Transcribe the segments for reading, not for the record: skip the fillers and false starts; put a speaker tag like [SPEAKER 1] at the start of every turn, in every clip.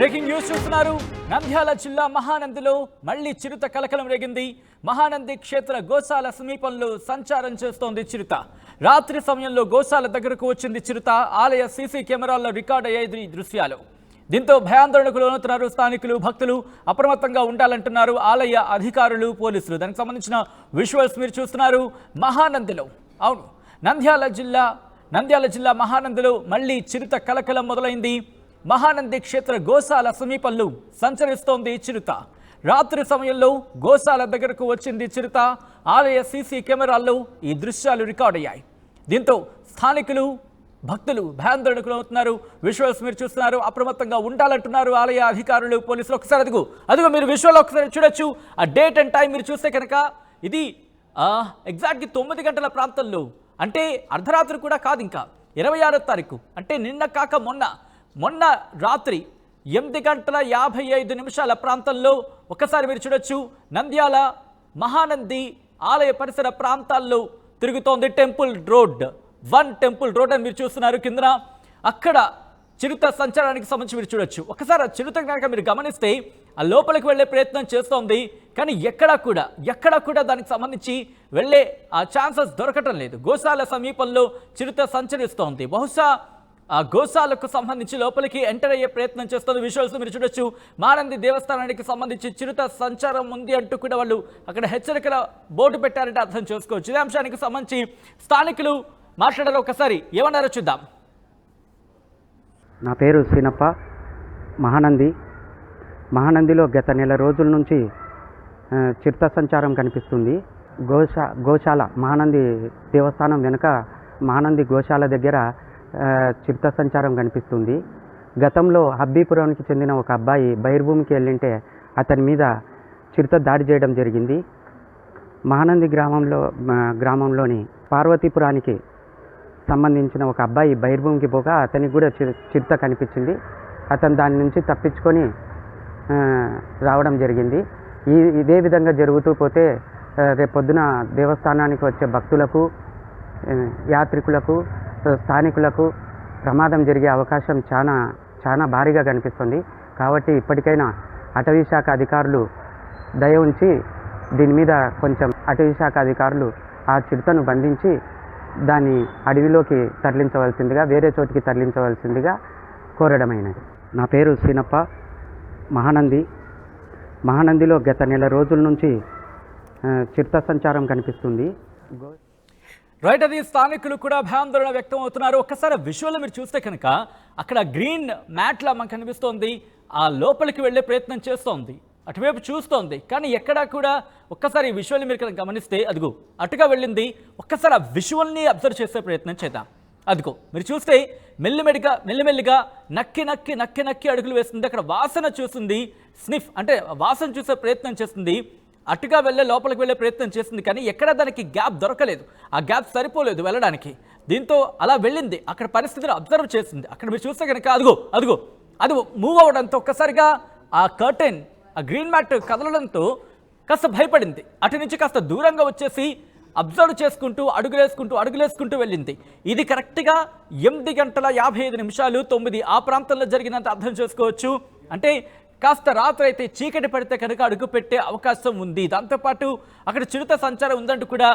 [SPEAKER 1] Breaking news చూస్తున్నారు. నంద్యాల జిల్లా మహానందిలో మళ్లీ చిరుత కలకలం రేగింది. మహానంది క్షేత్ర గోశాల సమీపంలో సంచారం చేస్తోంది చిరుత. రాత్రి సమయంలో గోశాల దగ్గరకు వచ్చింది చిరుత. ఆలయ సీసీ కెమెరాల్లో రికార్డ్ అయ్యాయి దృశ్యాలు. దీంతో భయాందోళనకు లోనవుతున్నారు స్థానికులు, భక్తులు. అప్రమత్తంగా ఉండాలంటున్నారు ఆలయ అధికారులు, పోలీసులు. దానికి సంబంధించిన విజువల్స్ మీరు చూస్తున్నారు. మహానందిలో అవును నంద్యాల జిల్లా మహానందిలో మళ్లీ చిరుత కలకలం మొదలైంది. మహానంది క్షేత్ర గోశాల సమీపంలో సంచరిస్తోంది చిరుత. రాత్రి సమయంలో గోశాల దగ్గరకు వచ్చింది చిరుత. ఆలయ సీసీ కెమెరాల్లో ఈ దృశ్యాలు రికార్డ్ అయ్యాయి. దీంతో స్థానికులు, భక్తులు భయాందోళనకు లోనవుతున్నారు. విజువల్స్ మీరు చూస్తున్నారు. అప్రమత్తంగా ఉండాలంటున్నారు ఆలయ అధికారులు, పోలీసులు. ఒకసారి అదిగో మీరు విజువల్ ఒకసారి చూడొచ్చు. ఆ డేట్ అండ్ టైం మీరు చూస్తే కనుక ఇది ఎగ్జాక్ట్గా 9 గంటల ప్రాంతంలో, అంటే అర్ధరాత్రి కూడా కాదు, ఇంకా 26వ తారీఖు, అంటే నిన్న కాక మొన్న రాత్రి 8:55 ప్రాంతంలో ఒకసారి మీరు చూడొచ్చు. నంద్యాల మహానంది ఆలయ పరిసర ప్రాంతాల్లో తిరుగుతోంది. టెంపుల్ రోడ్ అని మీరు చూస్తున్నారు కిందన. అక్కడ చిరుత సంచారానికి సంబంధించి మీరు చూడొచ్చు. ఒకసారి ఆ చిరుత కనుక మీరు గమనిస్తే ఆ లోపలికి వెళ్ళే ప్రయత్నం చేస్తోంది, కానీ ఎక్కడా కూడా దానికి సంబంధించి వెళ్ళే ఆ ఛాన్సెస్ దొరకటం లేదు. గోశాల సమీపంలో చిరుత సంచరిస్తోంది. బహుశా ఆ గోశాలకు సంబంధించి లోపలికి ఎంటర్ అయ్యే ప్రయత్నం చేస్తుంది. విజువల్స్ మీరు చూడొచ్చు. మహానంది దేవస్థానానికి సంబంధించి చిరుత సంచారం ఉంది అంటూ కూడా వాళ్ళు అక్కడ హెచ్చరికల బోర్డు పెట్టారంటే అర్థం చేసుకోవచ్చు. ఇదే అంశానికి సంబంధించి స్థానికులు మాట్లాడారు. ఒకసారి ఏమన్నారో చూద్దాం.
[SPEAKER 2] నా పేరు సీనప్ప. మహానందిలో గత నెల రోజుల నుంచి చిరుత సంచారం కనిపిస్తుంది. గోశాల మహానంది దేవస్థానం వెనుక మహానంది గోశాల దగ్గర చిరుత సంచారం కనిపిస్తుంది. గతంలో హబ్బీపురానికి చెందిన ఒక అబ్బాయి బహిర్భూమికి వెళ్ళింటే అతని మీద చిరుత దాడి చేయడం జరిగింది. మహానంది గ్రామంలోని పార్వతీపురానికి సంబంధించిన ఒక అబ్బాయి బహిర్భూమికి పోగా అతనికి కూడా చిరుత కనిపించింది. అతను దాని నుంచి తప్పించుకొని రావడం జరిగింది. ఇదే విధంగా జరుగుతూ పోతే రేపొద్దున దేవస్థానానికి వచ్చే భక్తులకు, యాత్రికులకు, స్థానికులకు ప్రమాదం జరిగే అవకాశం చాలా భారీగా కనిపిస్తుంది. కాబట్టి ఇప్పటికైనా అటవీ శాఖ అధికారులు దయ ఉంచి దీని మీద కొంచెం అటవీ శాఖ అధికారులు ఆ చిరుతను బంధించి దాన్ని అడవిలోకి తరలించవలసిందిగా, వేరే చోటికి తరలించవలసిందిగా కోరడమైనది. నా పేరు సీనప్ప. మహానందిలో గత నెల రోజుల నుంచి చిరుత సంచారం కనిపిస్తుంది.
[SPEAKER 1] రైట్, అది స్థానికులు కూడా భయాందోళన వ్యక్తం అవుతున్నారు. ఒక్కసారి విజువల్ మీరు చూస్తే కనుక అక్కడ గ్రీన్ మ్యాట్లా మనకు కనిపిస్తోంది. ఆ లోపలికి వెళ్ళే ప్రయత్నం చేస్తోంది, అటువైపు చూస్తోంది, కానీ ఎక్కడా కూడా. ఒక్కసారి ఈ విజువల్ని మీరు కనుక గమనిస్తే అదిగో అటుగా వెళ్ళింది. ఒక్కసారి ఆ విజువల్ని అబ్జర్వ్ చేసే ప్రయత్నం చేద్దాం. అదిగో మీరు చూస్తే మెల్లిమెల్లిగా నక్కి అడుగులు వేస్తుంది. అక్కడ వాసన చూస్తుంది, స్నిఫ్ అంటే వాసన చూసే ప్రయత్నం చేస్తుంది. అటుగా లోపలికి వెళ్ళే ప్రయత్నం చేస్తుంది, కానీ ఎక్కడ దానికి గ్యాప్ దొరకలేదు. ఆ గ్యాప్ సరిపోలేదు వెళ్ళడానికి. దీంతో అలా వెళ్ళింది. అక్కడ పరిస్థితిని అబ్జర్వ్ చేసింది. అక్కడ మీరు చూస్తే కనుక అదిగో మూవ్ అవ్వడంతో ఒక్కసారిగా ఆ కర్టెన్, ఆ గ్రీన్ మ్యాట్ కదలడంతో కాస్త భయపడింది. అటు నుంచి కాస్త దూరంగా వచ్చేసి అబ్జర్వ్ చేసుకుంటూ అడుగులేసుకుంటూ వెళ్ళింది. ఇది కరెక్ట్గా 8:55, 9 ఆ ప్రాంతంలో జరిగినంత అర్థం చేసుకోవచ్చు. అంటే కాస్త రాత్రి అయితే చీకటి పడితే కనుక అడుగు పెట్టే అవకాశం ఉంది. దాంతోపాటు అక్కడ చిరుత సంచారం ఉందంటూ కూడా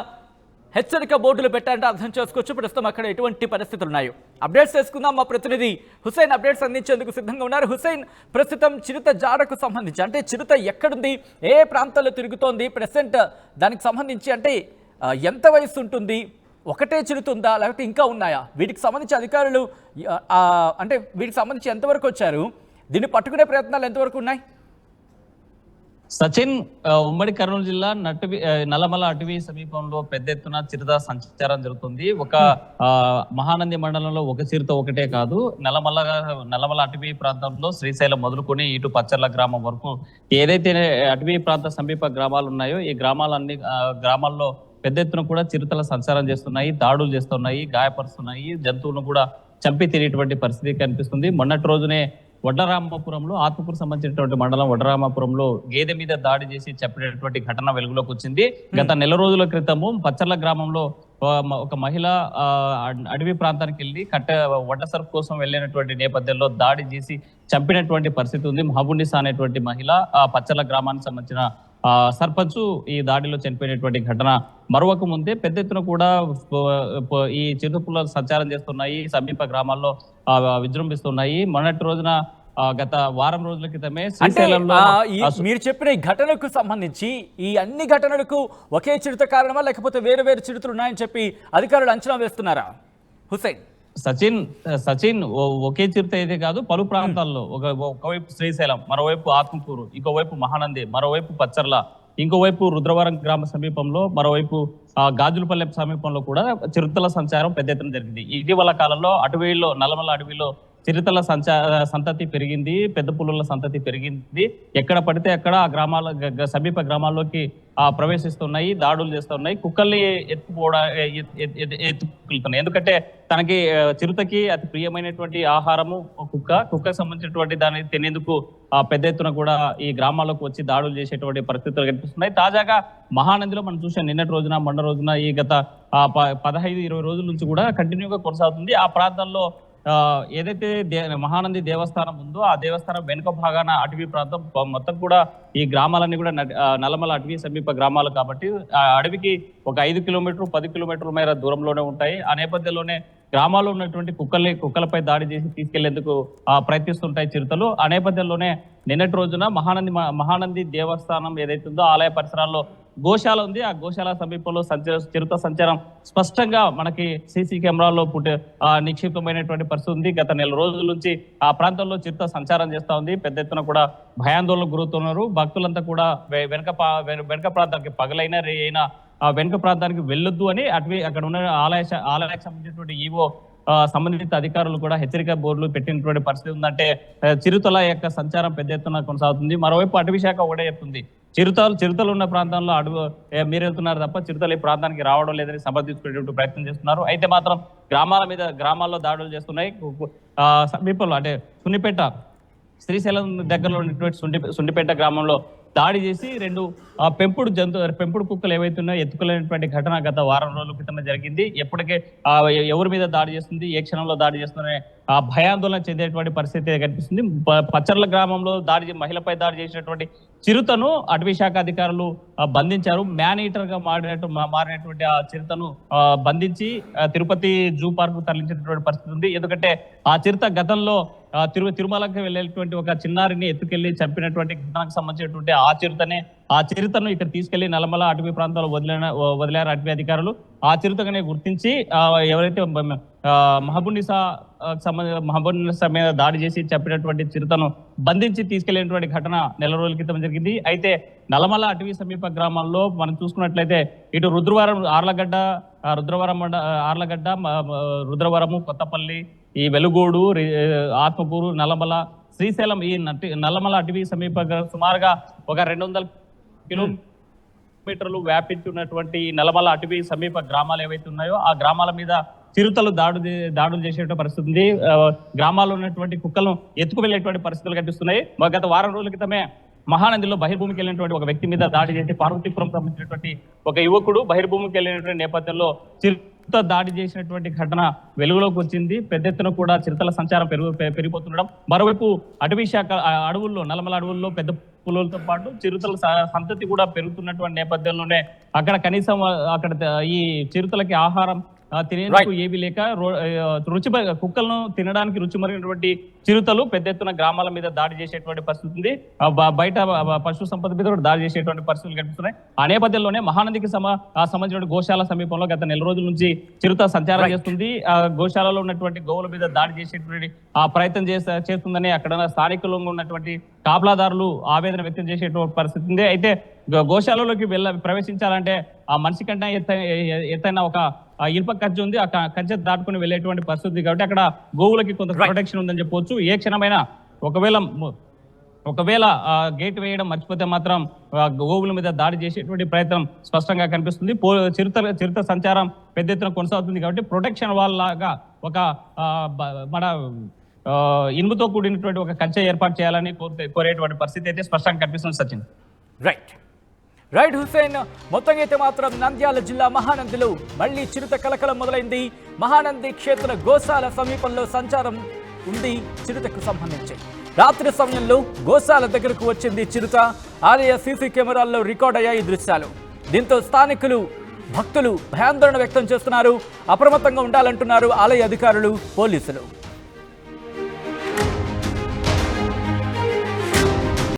[SPEAKER 1] హెచ్చరిక బోర్డులు పెట్టారంటే అర్థం చేసుకోవచ్చు. ప్రస్తుతం అక్కడ ఎటువంటి పరిస్థితులు ఉన్నాయో అప్డేట్స్ చేసుకుందాం. మా ప్రతినిధి హుసైన్ అప్డేట్స్ అందించేందుకు సిద్ధంగా ఉన్నారు. హుసైన్, ప్రస్తుతం చిరుత జాడకు సంబంధించి, అంటే చిరుత ఎక్కడుంది, ఏ ప్రాంతాల్లో తిరుగుతోంది, ప్రెసెంట్ దానికి సంబంధించి అంటే ఎంత వయసు ఉంటుంది, ఒకటే చిరుత ఉందా లేకపోతే ఇంకా ఉన్నాయా, వీటికి సంబంధించి అధికారులు అంటే వీటికి సంబంధించి ఎంతవరకు వచ్చారు, దీన్ని పట్టుకునే ప్రయత్నాలు ఎంతవరకు ఉన్నాయి?
[SPEAKER 3] సచిన్, ఉమ్మడి కర్నూలు జిల్లా నల్లమల అటవీ సమీపంలో పెద్ద ఎత్తున చిరుత సంచారం జరుగుతుంది. ఒక మహానంది మండలంలో ఒక చిరుత ఒకటే కాదు, నల్లమల అటవీ ప్రాంతంలో శ్రీశైలం మొదలుకొని ఇటు పచ్చర్ల గ్రామం వరకు ఏదైతే అటవీ ప్రాంత సమీప గ్రామాలు ఉన్నాయో ఈ గ్రామాల్లో పెద్ద ఎత్తున కూడా చిరుతల సంచారం చేస్తున్నాయి, దాడులు చేస్తున్నాయి, గాయపరుస్తున్నాయి, జంతువులను కూడా చంపి తినేటువంటి పరిస్థితి కనిపిస్తుంది. మొన్నటి రోజునే వడ్లరామాపురంలో, ఆత్మకూరు సంబంధించినటువంటి మండలం వడ్లరామాపురంలో గేదె మీద దాడి చేసి చంపినటువంటి ఘటన వెలుగులోకి వచ్చింది. గత నెల రోజుల క్రితము పచ్చర్ల గ్రామంలో ఒక మహిళ అడవి ప్రాంతానికి వెళ్ళి వంట సరుకు కోసం వెళ్ళినటువంటి నేపథ్యంలో దాడి చేసి చంపినటువంటి పరిస్థితి ఉంది. మహబూనిసా అనేటువంటి మహిళ పచ్చల గ్రామానికి సంబంధించిన సర్పంచ్ ఈ దాడిలో చనిపోయినటువంటి ఘటన మరొక ముందే పెద్ద ఎత్తున కూడా ఈ చిరుతపులు సంచారం చేస్తున్నాయి, సమీప గ్రామాల్లో విజృంభిస్తున్నాయి. మొన్నటి రోజున గత వారం రోజుల క్రితమే శ్రీశైలంలో
[SPEAKER 1] మీరు చెప్పిన ఈ ఘటనకు సంబంధించి ఈ అన్ని ఘటనలకు ఒకే చిరుత కారణమా లేకపోతే వేరు వేరు చిరుతలు ఉన్నాయని చెప్పి అధికారులు అంచనా వేస్తున్నారా హుసేన్?
[SPEAKER 3] సచిన్ ఒకే చిరుత అయితే కాదు, పలు ప్రాంతాల్లో ఒకవైపు శ్రీశైలం, మరోవైపు ఆత్మకూరు, ఇంకోవైపు మహానంది, మరోవైపు పచ్చర్ల, ఇంకోవైపు రుద్రవరం గ్రామ సమీపంలో, మరోవైపు గాజులపల్లె సమీపంలో కూడా చిరుతల సంచారం పెద్ద ఎత్తున జరిగింది. ఇటీవల కాలంలో అటవీలో నల్లమల అడవిలో చిరుతల సంతతి పెరిగింది, పెద్ద పులుల సంతతి పెరిగింది. ఎక్కడ పడితే అక్కడ ఆ గ్రామాల సమీప గ్రామాల్లోకి ప్రవేశిస్తున్నాయి, దాడులు చేస్తున్నాయి, కుక్కల్ని ఎత్తుకెళ్తున్నాయి. ఎందుకంటే తనకి చిరుతకి అతి ప్రియమైనటువంటి ఆహారము కుక్కకు సంబంధించినటువంటి దాన్ని తినేందుకు పెద్ద ఎత్తున కూడా ఈ గ్రామాల్లోకి వచ్చి దాడులు చేసేటువంటి పరిస్థితులు కనిపిస్తున్నాయి. తాజాగా మహానందిలో మనం చూసాం నిన్నటి రోజున మొన్న రోజున ఈ గత 15-20 రోజుల నుంచి కూడా కంటిన్యూగా కొనసాగుతుంది. ఆ ప్రాంతాల్లో ఏదైతే మహానంది దేవస్థానం ఉందో ఆ దేవస్థానం వెనుక భాగాన అటవీ ప్రాంతం మొత్తం కూడా ఈ గ్రామాలన్నీ కూడా నల్లమల అటవీ సమీప గ్రామాలు కాబట్టి ఆ అడవికి ఒక 5 కిలోమీటర్లు 10 కిలోమీటర్ల మేర దూరంలోనే ఉంటాయి. ఆ నేపథ్యంలోనే గ్రామాల్లో ఉన్నటువంటి కుక్కలపై దాడి చేసి తీసుకెళ్లేందుకు ప్రయత్నిస్తుంటాయి చిరుతలు. ఆ నేపథ్యంలోనే నిన్నటి రోజున మహానంది దేవస్థానం ఏదైతే ఉందో ఆలయ పరిసరాల్లో గోశాల ఉంది. ఆ గోశాల సమీపంలో చిరుత సంచారం స్పష్టంగా మనకి సీసీ కెమెరాలో నిక్షిప్తమైనటువంటి పరిస్థితి ఉంది. గత నెల రోజుల నుంచి ఆ ప్రాంతంలో చిరుత సంచారం చేస్తా ఉంది. పెద్ద ఎత్తున కూడా భయాందోళనకు గురవుతున్నారు. భక్తులంతా కూడా వెనక ప్రాంతానికి పగలైనా రే అయినా వెనుక ప్రాంతానికి వెళ్ళొద్దు అని అక్కడ ఉన్న ఆలయానికి సంబంధించినటువంటి ఈవో సంబంధిత అధికారులు కూడా హెచ్చరిక బోర్డులు పెట్టినటువంటి పరిస్థితి ఉందంటే చిరుతల యొక్క సంచారం పెద్ద ఎత్తున కొనసాగుతుంది. మరోవైపు అటవీ శాఖ ఒకటే చెప్తుంది, చిరుతలు ఉన్న ప్రాంతంలో మీరు వెళ్తున్నారు తప్ప చిరుతలు ఈ ప్రాంతానికి రావడం లేదని సమర్థించుకునేటువంటి ప్రయత్నం చేస్తున్నారు. అయితే మాత్రం గ్రామాల్లో దాడులు చేస్తున్నాయి. సమీపంలో అంటే సున్నిపేట, శ్రీశైలం దగ్గరలో ఉన్నటువంటి సుండిపేట గ్రామంలో దాడి చేసి 2 పెంపుడు కుక్కలు ఏవైతే ఉన్నాయో ఎత్తుకోలేనటువంటి ఘటన గత వారం రోజుల క్రితమే జరిగింది. ఎప్పటికే ఎవరి మీద దాడి చేస్తుంది, ఏ క్షణంలో దాడి చేస్తుందనే భయాందోళన చెందేటువంటి పరిస్థితి కనిపిస్తుంది. పచ్చర్ల గ్రామంలో మహిళపై దాడి చేసినటువంటి చిరుతను అటవీ శాఖ అధికారులు బంధించారు. మ్యాన్ ఈటర్ గా మారినటువంటి ఆ చిరుతను బంధించి తిరుపతి జూ పార్క్ తరలించినటువంటి పరిస్థితి ఉంది. ఎందుకంటే ఆ చిరుత గతంలో తిరుమలకి వెళ్ళేటువంటి ఒక చిన్నారిని ఎత్తుకెళ్లి చంపినటువంటి ఘటనకు సంబంధించినటువంటి ఆ చిరుతను ఇక్కడ తీసుకెళ్లి నల్లమల అటవీ ప్రాంతాల్లో వదిలారు అటవీ అధికారులు. ఆ చిరుతగానే గుర్తించి ఎవరైతే మహబూనిసా మీద దాడి చేసి చంపినటువంటి చిరుతను బంధించి తీసుకెళ్లినటువంటి ఘటన నెల రోజుల క్రితం జరిగింది. అయితే నల్లమల అటవీ సమీప గ్రామాల్లో మనం చూసుకున్నట్లయితే ఇటు రుద్రవరము, కొత్తపల్లి, ఈ వెలుగోడు, ఆత్మకూరు, నల్లమల, శ్రీశైలం, ఈ నల్లమల అటవీ సమీప సుమారుగా ఒక 200 కిలోమీటర్లు వ్యాపించి ఉన్నటువంటి నల్లమల అటవీ సమీప గ్రామాలు ఏవైతే ఉన్నాయో ఆ గ్రామాల మీద చిరుతలు దాడులు చేసే పరిస్థితి ఉంది. గ్రామాల్లో ఉన్నటువంటి కుక్కలను ఎత్తుకు వెళ్ళేటువంటి పరిస్థితులు కనిపిస్తున్నాయి. గత వారం రోజుల క్రితమే మహానందిలో బహిర్భూమికి వెళ్ళినటువంటి ఒక వ్యక్తి మీద దాడి చేసి పార్వతీపురం సంబంధించినటువంటి ఒక యువకుడు బహిర్భూమికి వెళ్ళినటువంటి నేపథ్యంలో చిరుత దాడి చేసినటువంటి ఘటన వెలుగులోకి వచ్చింది. పెద్ద ఎత్తున కూడా చిరుతల సంచారం పెరిగిపోతుండడం, మరోవైపు అటవీ శాఖ అడవుల్లో నల్లమల అడవుల్లో పెద్ద పులులతో పాటు చిరుతల సంతతి కూడా పెరుగుతున్నటువంటి నేపథ్యంలోనే అక్కడ కనీసం ఈ చిరుతలకి ఆహారం తినేందుకు ఏవి లేక కుక్కలను తినడానికి రుచి మరిగినటువంటి చిరుతలు పెద్ద ఎత్తున గ్రామాల మీద దాడి చేసేటువంటి పరిస్థితి ఉంది. బయట పశు సంపద మీద కూడా దాడి చేసేటువంటి పరిస్థితులు కనిపిస్తున్నాయి. ఆ నేపథ్యంలోనే మహానందికి సంబంధించిన గోశాల సమీపంలో గత నెల రోజుల నుంచి చిరుత సంచారం చేస్తుంది. ఆ గోశాలలో ఉన్నటువంటి గోవుల మీద దాడి చేసేటువంటి ప్రయత్నం చేస్తుందని అక్కడ స్థానికులు ఉన్నటువంటి కాపలాదారులు ఆవేదన వ్యక్తం చేసేటువంటి పరిస్థితి ఉంది. అయితే గోశాలలోకి ప్రవేశించాలంటే ఆ మనిషి కంటే ఎత్తైన ఒక ఇనుప కంచె ఉంది. ఆ కంచె దాటుకుని వెళ్ళేటువంటి పరిస్థితి కాబట్టి అక్కడ గోవులకి కొంత ప్రొటెక్షన్ ఉందని చెప్పవచ్చు. ఏ క్షణమైనా ఒకవేళ గేట్ వేయడం మర్చిపోతే మాత్రం గోవుల మీద దాడి చేసేటువంటి ప్రయత్నం స్పష్టంగా కనిపిస్తుంది. చిరుత సంచారం పెద్ద ఎత్తున కొనసాగుతుంది కాబట్టి ప్రొటెక్షన్ వాళ్ళగా ఒక మన ఇనుముతో కూడినటువంటి ఒక కంచె ఏర్పాటు చేయాలని కోరేటువంటి పరిస్థితి అయితే స్పష్టంగా కనిపిస్తుంది. సచిన్,
[SPEAKER 1] రైట్. రైట్ హుసేన్, మొత్తంగా అయితే మాత్రం నంద్యాల జిల్లా మహానందిలో మళ్లీ చిరుత కలకలం మొదలైంది. మహానంది క్షేత్ర గోశాల సమీపంలో సంచారం ఉంది చిరుతకు సంబంధించి. రాత్రి సమయంలో గోశాల దగ్గరకు వచ్చింది చిరుత. ఆలయ సీసీ కెమెరాల్లో రికార్డ్ అయ్యాయి దృశ్యాలు. దీంతో స్థానికులు భక్తులు భయాందోళన వ్యక్తం చేస్తున్నారు. అప్రమత్తంగా ఉండాలంటున్నారు ఆలయ అధికారులు, పోలీసులు.